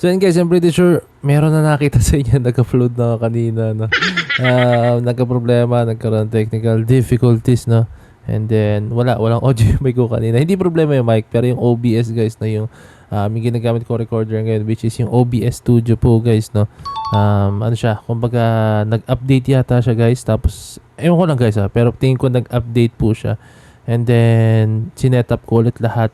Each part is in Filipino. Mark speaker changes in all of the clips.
Speaker 1: So yun guys, I'm pretty sure meron na nakita sa inyo nag-upload na kanina, no? Nagka-problema, nagkaroon ng technical difficulties, no? And then, walang audio yung mic ko kanina. Hindi problema yung mic, pero yung OBS guys na yung yung ginagamit ko recorder ngayon, which is yung OBS Studio po guys, no? Ano siya, kumbaga nag-update yata siya guys, tapos, ewan ko lang guys pero tingin ko nag-update po siya. And then, sinet-up ko ulit lahat.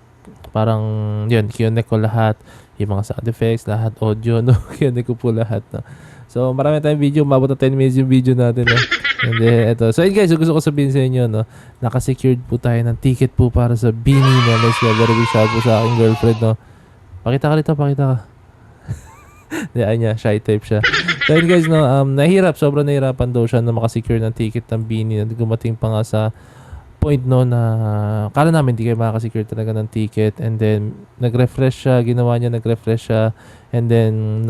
Speaker 1: Parang, yun, kinect ko lahat. Yung mga sound effects, lahat audio, no? Kinect ko po lahat, no? So, marami tayong video. Mabot na 10 minutes yung video natin, no? And then, eto. So, yun guys, gusto ko sabihin sa inyo, no? Nakasecured po tayo ng ticket po para sa Bini, no? Let's go. Very big shout po sa aking girlfriend, no? Pakita ka dito, pakita ka. Ayun niya, shy type siya. So, yun guys, no? Sobrang nahirapan daw siya na makasecure ng ticket ng Bini. Gumating pa nga sa point no na kala namin hindi kayo makaka-secure talaga ng ticket, and then nag-refresh siya, nag-refresh siya, and then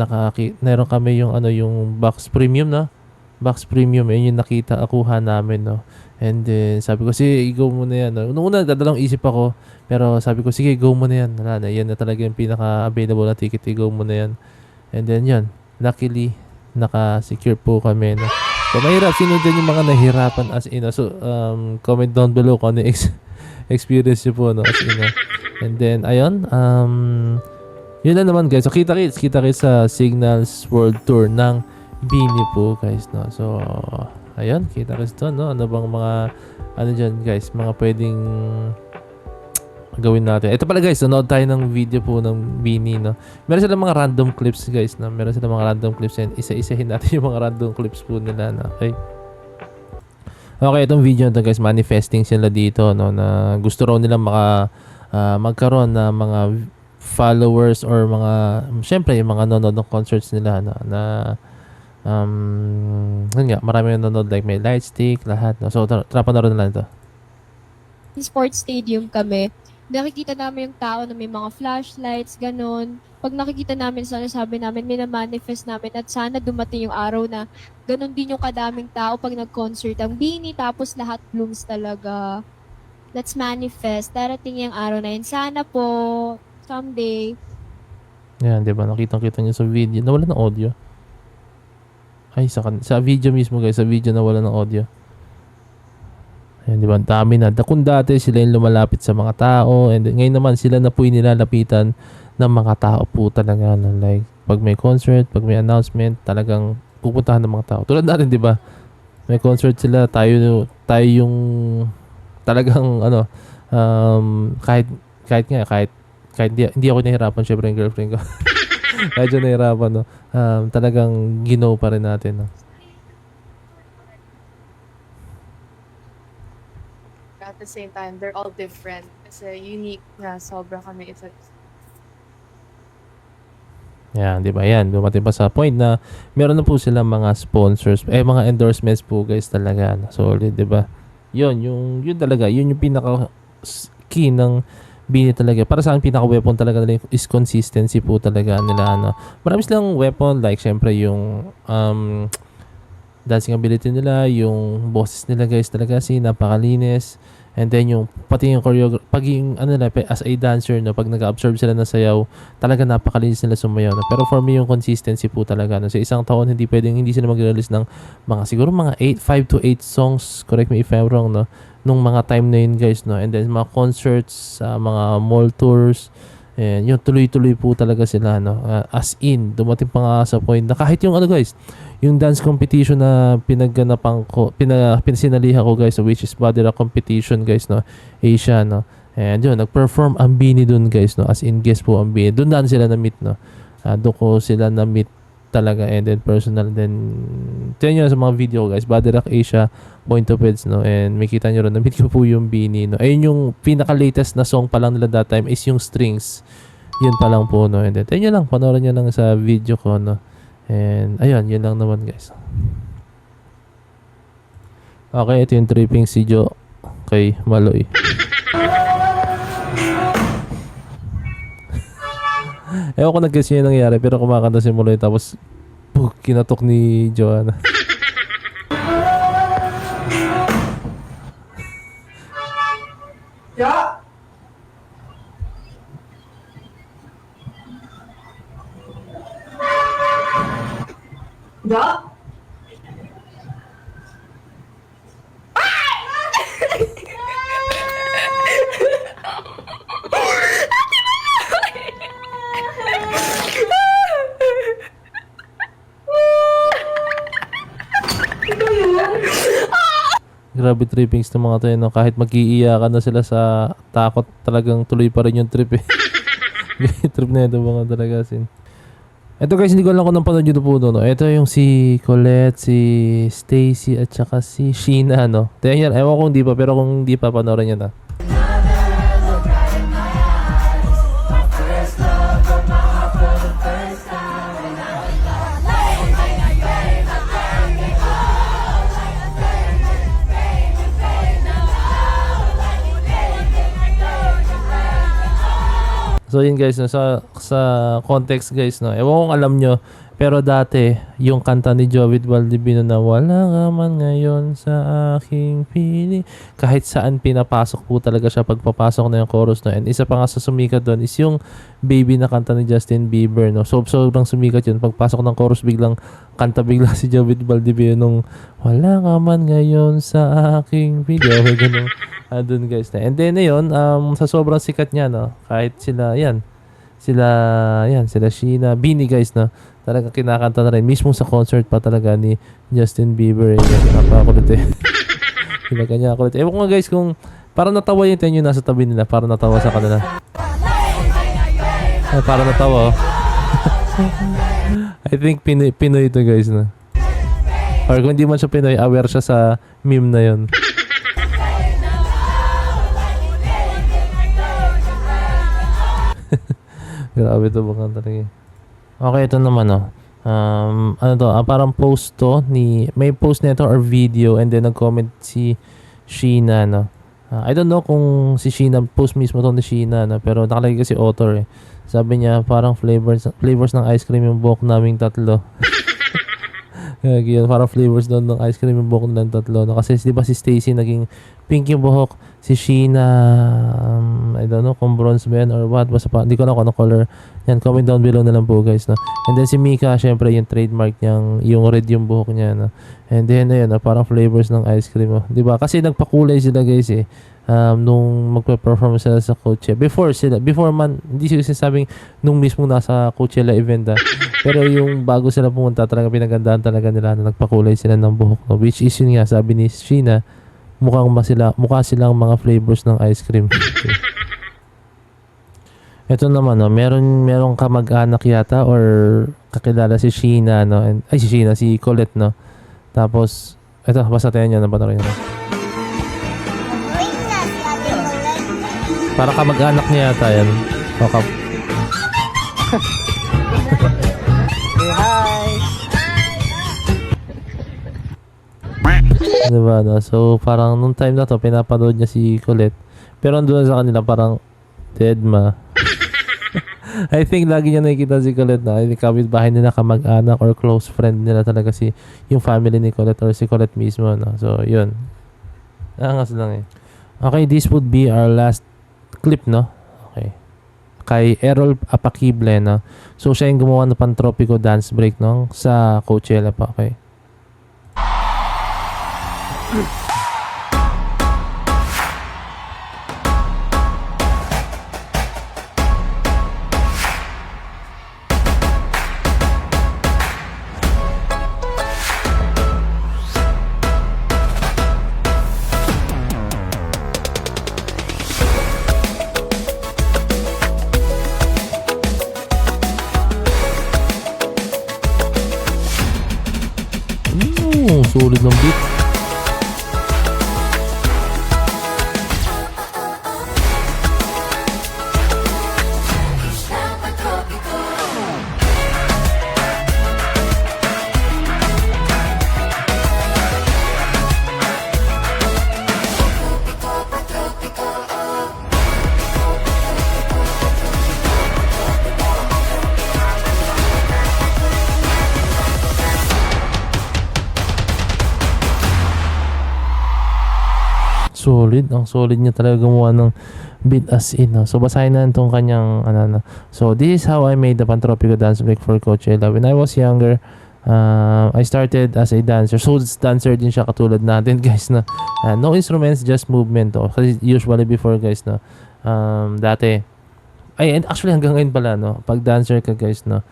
Speaker 1: meron kami yung yung box premium, no? Box premium, yun yung nakita akuha namin, no? And then sabi ko, sige, go muna yan, no? Noong una dadalawang isip ako, pero sabi ko, sige, go muna yan. Wala na, yan na talaga yung pinaka-available na ticket, go muna yan. And then yun, luckily naka-secure po kami, no? So, mahirap. Sino dyan yung mga nahirapan as in? So, comment down below kung ano yung experience nyo po, no? As in, and then, ayun. Yun lang naman, guys. So, kita-kits sa Signals World Tour ng Bini po, guys, no? So, ayun. Kita-kits doon, no? Ano bang mga, dyan, guys? Mga pwedeng gawin natin. Ito pala guys, nanood tayo ng video po ng Bini, no? Meron silang mga random clips guys, no? Meron silang mga random clips, and isa-isahin natin yung mga random clips po nila, no? Okay? Okay, itong video na to guys, manifesting sila dito, no? Na gusto raw nilang magkaroon na mga followers or mga, syempre yung mga nanonood ng concerts nila, no? Na yun nga, marami yung nanonood, like may light stick, lahat, no? So, tara panood na lang ito.
Speaker 2: Sports stadium kami, nakikita namin yung tao na may mga flashlights, ganun. Pag nakikita namin, sana sabi namin, minamanifest namin at sana dumating yung araw na ganun din yung kadaming tao pag nag-concert ang Bini, tapos lahat blooms talaga. Let's manifest. Darating yung araw na yun. Sana po, someday.
Speaker 1: Yan, di ba? Nakitang-kita nyo sa video. Nawala ng audio. Ay, sa video mismo guys. Sa video nawala ng audio. Ayan, di ba? Ang dami na. Kung dati sila yung lumalapit sa mga tao, and ngayon naman sila na po yung nilalapitan ng mga tao po talaga. No? Like, pag may concert, pag may announcement, talagang pupuntahan ng mga tao. Tulad natin, di ba? May concert sila, tayo yung talagang kahit hindi ako nahirapan, syempre yung girlfriend ko. Kahit siya nahirapan, no? Talagang ginaw pa rin natin, no?
Speaker 3: At the same time, they're all different. Kasi unique na sobra kami isa't isa.
Speaker 1: Yan, di ba? Yan, dumating pa sa point na meron na po silang mga sponsors, mga endorsements po guys talaga. Solid, di ba? Yun talaga, yun yung pinaka key ng Bini talaga. Para sa akin, pinaka-weapon talaga nila is consistency po talaga nila. Marami silang weapon, like syempre yung dancing ability nila, yung boses nila guys talaga napakalinis. And then yung pati yung pagiging as a dancer, no, pag nag-absorb sila ng sayaw, talaga napakalinis nila sumayaw, no. Pero for me yung consistency po talaga, no. Sa isang taon hindi sila mag-release ng siguro mga 5 to 8 songs, correct me if I'm wrong, no, nung mga time na yun guys, no. And then mga concerts, mga mall tours, and yun tuloy-tuloy po talaga sila, no. As in dumating pa nga sa point na kahit yung guys, yung dance competition na pinasinalihan ko guys, which is body rock competition guys, no, Asia, no. And yun, nag-perform ang Bini dun guys, no, as in guest po ang Bini. Doon sila na-meet, no. Doon ko sila na-meet talaga, and then personal, then tignan nyo sa mga video guys, body rock Asia, Point of Heads, no, and makita nyo rin, na-meet ko po yung Bini, no. Ayun yung pinaka-latest na song pa lang nila that time is yung Strings. Yun pa lang po, no. And then tignan nyo lang, panoorin nyo lang sa video ko, no. And ayun, yun lang naman guys. Okay, ito yung tripping si Joe kay Maloy. Ewan ko nag-guess niya yung nangyari, pero kumakanta si Maloy tapos kinatok ni Joanna. Grabe trippings ng mga to yun, no? Kahit mag-iiyakan na sila sa takot, talagang tuloy pa rin yung trip eh. Trip na ito mga talaga sin. Ito guys, hindi ko alam kung nang panood nyo po no. Ito yung si Colette, si Stacy at saka si Sheena no. Tingnan yan, ewan kung di pa, pero kung di pa, panoorin nyo na. So yun guys, no, sa context guys, no, ewan kung alam nyo, pero dati, yung kanta ni Jovit Valdivino na wala ka man ngayon sa aking pili, kahit saan pinapasok po talaga siya pagpapasok na yung chorus, no. And isa pa nga sa sumikat doon is yung Baby na kanta ni Justin Bieber, no. So sobrang sumikat yun, pagpasok ng chorus biglang kanta bigla si Jovit Valdivino nung wala ka man ngayon sa aking pili. Okay, ganun. Doon guys na. And then ayun, sa sobrang sikat niya, no, kahit sila Sheena, Beanie guys, no, talaga kinakanta na rin mismo sa concert pa talaga ni Justin Bieber. Napakulit eh. Diba kanya kulit. Ewan ko nga guys kung parang natawa yung tenyo nasa tabi nila, parang natawa sa kanila. Ay, parang natawa. I think Pinoy ito guys, no. Or kung hindi man siya Pinoy, aware siya sa meme na yun. Grabe ito baka talaga. Okay, ito naman ano to, parang post to may post nito or video and then nag-comment si Sheena, no. I don't know kung si Sheena post mismo to ni Sheena, no, pero nakalagay kasi author eh. Sabi niya parang flavors ng ice cream yung buhok naming tatlo. Parang flavors doon ng ice cream yung buhok ng tatlo, no? Kasi di ba si Stacy naging pink yung buhok, si Sheena I don't know kung bronze ba yan or what, basta pa, hindi ko alam kung ano color yan, comment down below na lang po guys, no? And then si Mika, syempre yung trademark niyang yung red yung buhok niya, no? And then ayun, parang flavors ng ice cream, di ba? Kasi nagpakulay sila guys eh, nung magpe-perform sila sa Coachella. Before man, hindi sila sinasabing nung mismo nasa Coachella event pero yung bago sila pumunta, talaga pinagandahan talaga nila na nagpakulay sila ng buhok, no? Which is yun nga, sabi ni Sheena, mukha silang mga flavors ng ice cream. Okay. Ito naman, no, merong kamag-anak yata or kakilala si Sheena, no? Si Colette, no? Tapos, ito, basta tayo niya, napatarin niya. Para kamag-anak niya yata yan. Okay. Diba, no? So, parang nung time na to, pinapanood niya si Colette. Pero andun sa kanila, parang dead ma. I think lagi niya nakikita si Colette na. I think kapitbahay nila, kamag-anak or close friend nila talaga yung family ni Colette or si Colette mismo, no? So, yun. Angas lang eh. Okay, this would be our last clip, no? Okay. Kay Errol Apakible, no? So, siya yung gumawa ng Pantropico dance break, no? Sa Coachella pa, okay? Sulit ng beat. Solid. Ang solid niya talaga gumawa ng beat as in. No? So, basahin na itong kanyang So, this is how I made the Pantropico dance break for Coachella. When I was younger, I started as a dancer. So dancer din siya katulad natin guys na no instruments, just movement. Oh. Kasi usually before guys no, dati and actually hanggang ngayon pala no, pag dancer ka guys no,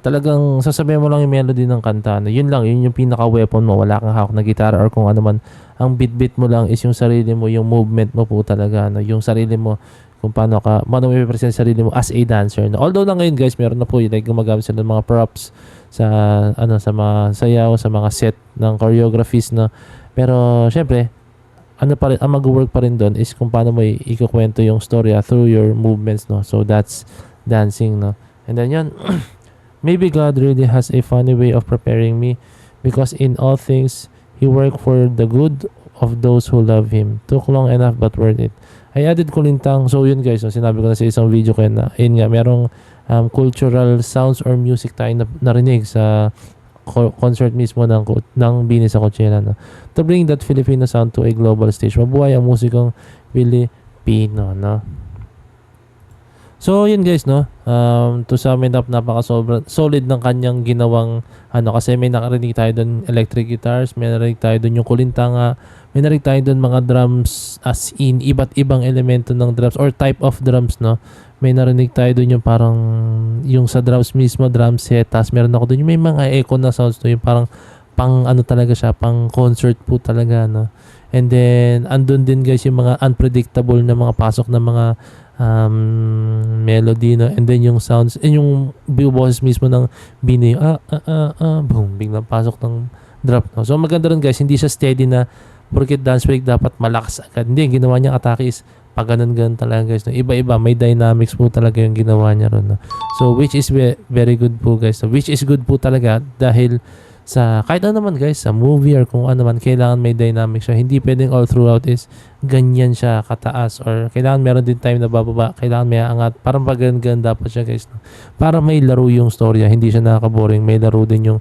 Speaker 1: talagang sasabihin mo lang yung melody ng kanta no, yun lang, yun yung pinaka weapon mo. Wala kang hawak na gitara or kung ano man. Ang beat mo lang is yung sarili mo, yung movement mo po talaga no, yung sarili mo, kung paano mo i-present sarili mo as a dancer no. Although na ngayon guys meron na po like gumagamit sila ng mga props sa sa mga sayaw, sa mga set ng choreographies no. Pero syempre pa rin, ang mag-work pa rin doon is kung paano mo ikukwento yung storya through your movements no. So that's dancing no. And then yun, maybe God really has a funny way of preparing me because in all things He worked for the good of those who love Him. Took long enough but worth it. I added kulintang. So yun guys, so sinabi ko na sa isang video ko na yun nga, merong cultural sounds or music tayo narinig sa concert mismo ng Bini sa Coachella no? To bring that Filipino sound to a global stage. Mabuhay ang musikong Filipino no? So yun guys no, to sum it up, solid ng kanyang ginawang kasi may nakarinig tayo doon electric guitars, may narinig tayo doon yung kulintanga, may narinig tayo doon mga drums as in iba't ibang elemento ng drums or type of drums no. May narinig tayo doon yung parang yung sa drums mismo, drum set, tas meron ako doon yung may mga echo na sounds to, yung parang pang talaga siya, pang concert po talaga no. And then andun din guys yung mga unpredictable na mga pasok na mga melody no, and then yung sounds and yung boses mismo ng Bini boom, biglang pasok ng drop no. So maganda rin guys, hindi siya steady na porket dance break dapat malakas agad. Hindi, yung ginawa niyang atake is pag ganun talaga guys no. Iba-iba, may dynamics po talaga yung ginawa niya ron no. So which is very good po guys. So, which is good po talaga dahil sa kahit ano naman guys, sa movie or kung ano man, kailangan may dynamics siya. Hindi pwedeng all throughout is ganyan siya kataas or kailangan meron din time na bababa, kailangan may angat. Parang pag ganun dapat siya guys no? Para may laro yung storya, hindi siya nakaka-boring, may laro din yung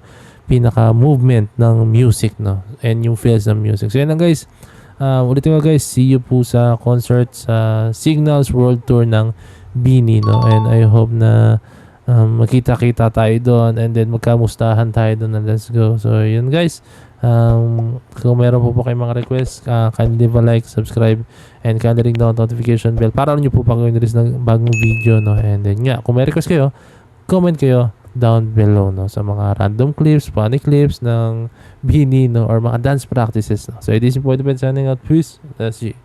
Speaker 1: pinaka-movement ng music no, and yung feels ng music. So yan lang guys, ulitin ko guys, see you po sa concert sa Signals World Tour ng Bini no, and I hope na magkita-kita tayo doon and then magkamustahan tayo doon and let's go. So yun guys, kung meron po kayong mga requests, kindly leave a like, subscribe, and kindly ring down notification bell para nyo po pag release ng bagong video no. And then nga, kung may request kayo, comment kayo down below no, sa mga random clips, funny clips ng Bini no, or mga dance practices no. So it is important signing out. Peace. That's it.